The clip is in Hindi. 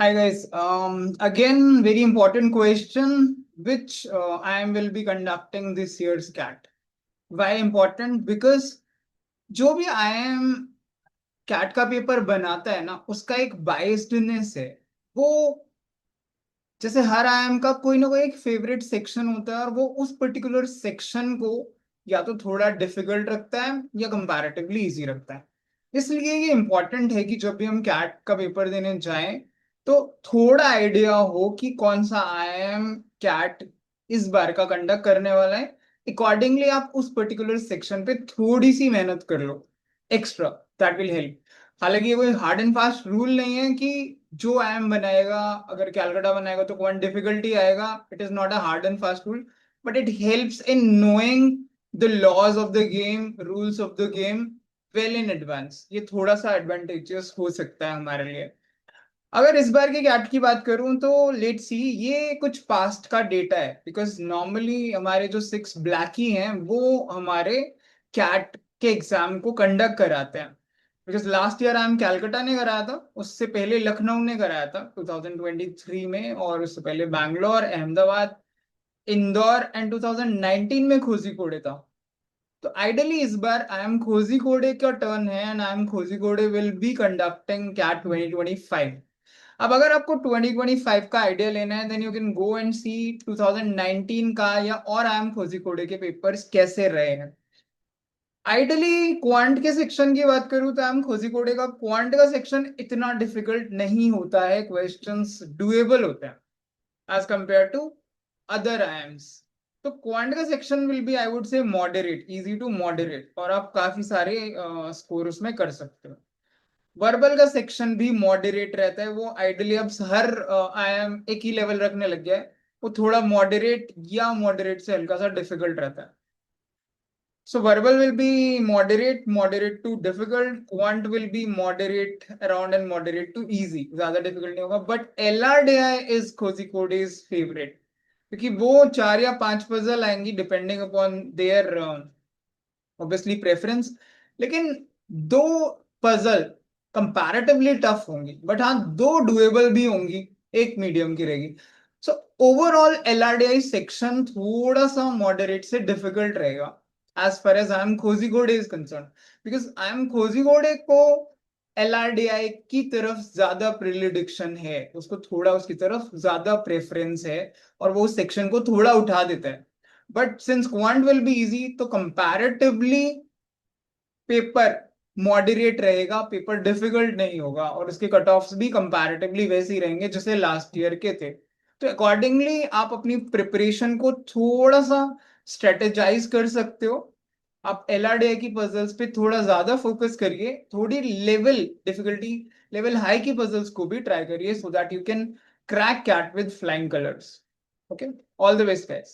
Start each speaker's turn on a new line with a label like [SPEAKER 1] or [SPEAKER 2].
[SPEAKER 1] Hi guys. Again, very important question, which I will be conducting this year's CAT. Why important? Because जो भी IIM CAT का पेपर बनाता है ना, उसका एक बायस्डनेस है। वो जैसे हर IIM का कोई ना कोई एक फेवरेट सेक्शन होता है और वो उस पर्टिकुलर सेक्शन को या तो थोड़ा डिफिकल्ट रखता है या कंपैरेटिवली इजी रखता है। इसलिए ये इम्पोर्टेंट है कि जब भी हम कैट का पेपर देने जाएं तो थोड़ा आइडिया हो कि कौन सा IIM कैट इस बार का कंडक्ट करने वाला है। अकॉर्डिंगली आप उस पर्टिकुलर सेक्शन पे थोड़ी सी मेहनत कर लो एक्स्ट्रा। That will help. हालांकि ये कोई हार्ड एंड फास्ट रूल नहीं है कि जो IIM बनाएगा, अगर कैलकाटा बनाएगा तो वन डिफिकल्टी आएगा। It is not a hard and fast rule, but it helps in knowing the laws of the game, rules of the game well in advance. ये थोड़ा सा एडवांटेजेस हो सकता है हमारे लिए। अगर इस बार के कैट की बात करूं तो लेट्स सी, ये कुछ पास्ट का डेटा है। बिकॉज नॉर्मली हमारे जो 6 ब्लैकी हैं वो हमारे कैट के एग्जाम को कंडक्ट कराते हैं। बिकॉज लास्ट ईयर हम कैलकाटा ने कराया था, उससे पहले लखनऊ ने कराया था 2023 में, और उससे पहले बैंगलोर, अहमदाबाद, इंदौर एंड 2019 में कोझिकोड था। तो आइडली इस बार IIM कोझिकोड का टर्न है and IIM Kozhikode will be conducting CAT 2025। अब अगर आपको 2025 का आइडिया लेना है then you can go and see 2019 का या और IIM कोझिकोड के पेपर्स कैसे रहे हैं। आइडली क्वांट के सेक्शन की बात करूं तो IIM कोझिकोड का क्वांट का सेक्शन इतना डिफिकल्ट नहीं होता है। क्वेश्चंस डुएबल होते हैं as compare to other IIMs। तो क्वांट का section will be, I would say, moderate, easy to moderate, और आप काफी सारे स्कोर उसमें कर सकते हो। वर्बल का सेक्शन भी मॉडरेट रहता है। वो आइडली अब हर IIM एक ही लेवल रखने लग गया है। वो थोड़ा मॉडरेट या मॉडरेट से हल्का सा डिफिकल्ट रहता है। So verbal will be moderate, moderate to difficult. Quant will be moderate around and moderate to easy. ज्यादा difficult नहीं होगा. But LRDI is Kozhikode's favorite, क्योंकि वो 4 या 5 पजल आएंगी depending upon their obviously preference. लेकिन दो पजल कंपैरेटिवली टफ होंगी, बट हाँ दो डुएबल भी होंगी, एक मीडियम की रहेगी। सो ओवरऑल LRDI सेक्शन थोड़ा सा मॉडरेट से डिफिकल्ट रहेगा as far as IIM Kozhikode is concerned, because IIM Kozhikode को LRDI की तरफ ज्यादा प्रिडिक्शन है, उसको थोड़ा उसकी तरफ ज्यादा प्रेफरेंस है और वो उस सेक्शन को थोड़ा उठा देता है। But since quant will be easy तो कंपैरेटिवली पेपर मॉडरेट रहेगा, पेपर डिफिकल्ट नहीं होगा, और उसके कट ऑफ्स भी कंपैरेटिवली वैसे ही रहेंगे जैसे लास्ट ईयर के थे। तो अकॉर्डिंगली आप अपनी प्रिपरेशन को थोड़ा सा स्ट्रेटेजाइज कर सकते हो। आप LRDI की पजल्स पे थोड़ा ज्यादा फोकस करिए, थोड़ी लेवल डिफिकल्टी लेवल हाई की पजल्स को भी ट्राई करिए, so that you can crack CAT with flying colours. Okay, all the best guys.